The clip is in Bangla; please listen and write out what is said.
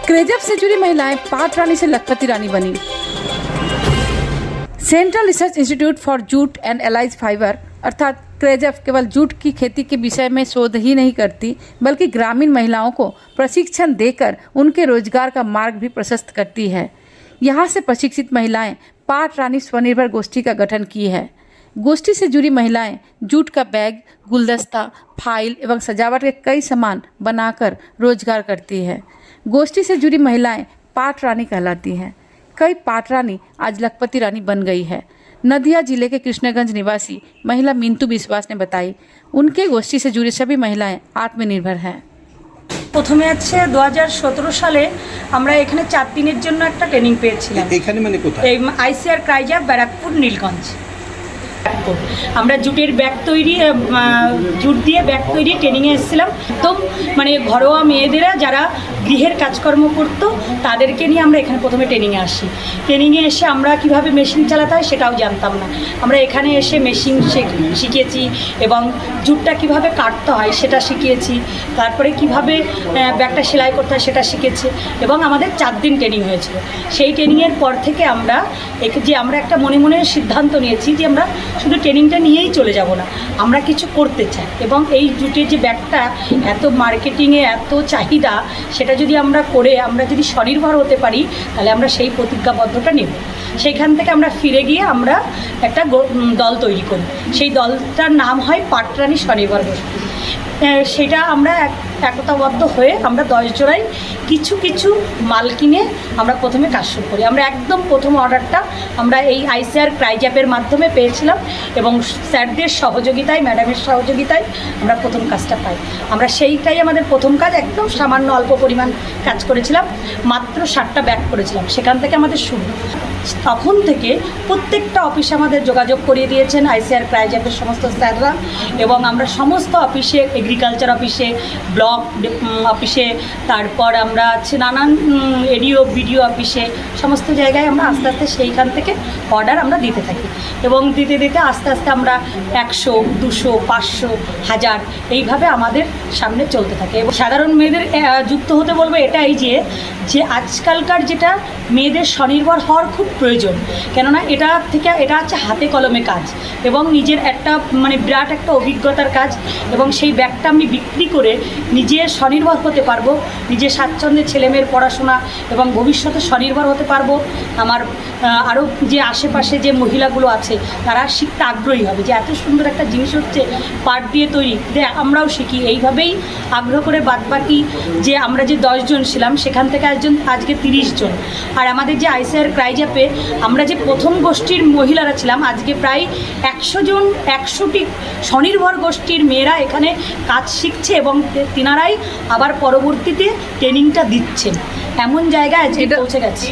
क्रेजअप से जुड़ी महिलाएं पाट रानी से लखपति रानी बनी। Central research institute for jute and allies fibre अर्थात क्रेजअप केवल जूट की खेती के विषय में शोध ही नहीं करती बल्कि ग्रामीण महिलाओं को प्रशिक्षण देकर उनके रोजगार का मार्ग भी प्रशस्त करती है। यहाँ से प्रशिक्षित महिलाएं पाट रानी स्वनिर्भर गोष्ठी का गठन की है। गोष्ठी से जुड़ी महिलाएं जूट का बैग, गुलदस्ता, फाइल एवं सजावट के कई सामान बनाकर रोजगार करती है। गोष्ठी से जुड़ी महिलाएं पाट रानी कहलाती हैं। कई पाट रानी आज लखपति रानी बन गई है। नदिया जिले के कृष्णगंज निवासी महिला मिंतु विश्वास ने बताई, उनके गोष्ठी से जुड़ी सभी महिलाएं आत्मनिर्भर हैं। প্রথমে আছে 2017 সালে আমরা এখানে 4 দিনের জন্য একটা ট্রেনিং পেয়েছিলাম। এখানে মানে কোথায়? এই আইসিআর ক্রাইজা ব্যারাকপুর নীলগঞ্জ। আমরা জুটের ব্যাগ তৈরি জুট দিয়ে ব্যাগ তৈরি ট্রেনিংয়ে এসেছিলাম। তো মানে ঘরোয়া মেয়েদেরা যারা গৃহের কাজকর্ম করতো তাদেরকে নিয়ে আমরা এখানে প্রথমে ট্রেনিংয়ে আসি। ট্রেনিংয়ে এসে আমরা কিভাবে মেশিন চালাতে হয় সেটাও জানতাম না। আমরা এখানে এসে মেশিন শিখেছি এবং জুটটা কিভাবে কাটতে হয় সেটা শিখিয়েছি। তারপরে কিভাবে ব্যাগটা সেলাই করতে হয় সেটা শিখেছি এবং আমাদের 4 দিন ট্রেনিং হয়েছিল। সেই ট্রেনিংয়ের পর থেকে আমরা আমরা একটা মনে মনে সিদ্ধান্ত নিয়েছি যে আমরা শুধু ট্রেনিংটা নিয়েই চলে যাব না, আমরা কিছু করতে চাই এবং এই জুটের যে ব্যাগটা এত মার্কেটিংয়ে এত চাহিদা, সেটা যদি আমরা করে আমরা যদি স্বনির্ভর হতে পারি তাহলে আমরা সেই প্রতিজ্ঞাবদ্ধতা নেব। সেইখান থেকে আমরা ফিরে গিয়ে আমরা একটা দল তৈরি করি। সেই দলটার নাম হয় পাট রানী স্বনির্ভর গোষ্ঠী। সেটা আমরা একতাবদ্ধ হয়ে আমরা 10 জোড়াই কিছু কিছু মাল কিনে আমরা প্রথমে কাজ শুরু করি। আমরা একদম প্রথম অর্ডারটা আমরা এই আইসিআর ক্রাইজঅ্যাপের মাধ্যমে পেয়েছিলাম এবং স্যারদের সহযোগিতায়, ম্যাডামের সহযোগিতায় আমরা প্রথম কাজটা পাই। আমরা সেইটাই আমাদের প্রথম কাজ, একদম সামান্য অল্প পরিমাণ কাজ করেছিলাম, মাত্র 60টা ব্যাগ করেছিলাম। সেখান থেকে আমাদের শুরু। তখন থেকে প্রত্যেকটা অফিসে আমাদের যোগাযোগ করিয়ে দিয়েছেন আইসিআর ক্রাইজঅ্যাপের সমস্ত স্যাররা এবং আমরা সমস্ত অফিসে, এগ্রিকালচার অফিসে, ব্লক অফিসে, তারপর আমরা নানান এডিও বিডিও অফিসে, সমস্ত জায়গায় আমরা আস্তে আস্তে সেইখান থেকে অর্ডার আমরা দিতে থাকি এবং দিতে দিতে আস্তে আস্তে আমরা 100, 200, 500, 1000 এইভাবে আমাদের সামনে চলতে থাকে। এবং সাধারণ মেয়েদের যুক্ত হতে বলবো এটাই যে আজকালকার যেটা মেয়েদের স্বনির্ভর হওয়ার খুব প্রয়োজন, কেননা এটা হচ্ছে হাতে কলমে কাজ এবং নিজের একটা মানে বিরাট একটা অভিজ্ঞতার কাজ এবং সেই ব্যাগটা আমি বিক্রি করে নিজে স্বনির্ভর হতে পারবো, নিজে স্বাচ্ছন্দ্যে ছেলেমেয়ের পড়াশোনা এবং ভবিষ্যতে স্বনির্ভর হতে পারবো। আমার আরও যে আশেপাশে যে মহিলাগুলো আছে তারা শিখতে আগ্রহী হবে যে এত সুন্দর একটা জিনিস হচ্ছে পাট দিয়ে তৈরি, আমরাও শিখি। এইভাবেই আগ্রহ করে বাদবাকি যে আমরা যে 10 জন ছিলাম সেখান থেকে আজকে 30 জন। আর আমাদের যে আইসিআর ক্রাইজঅ্যাপে আমরা যে প্রথম গোষ্ঠীর মহিলারা ছিলাম আজকে প্রায় 100 জন, 100টি স্বনির্ভর গোষ্ঠীর মেয়েরা এখানে কাজ শিখছে এবং তিনারাই আবার পরবর্তীতে ট্রেনিংটা দিচ্ছেন। এমন জায়গায় আজকে পৌঁছে গেছে।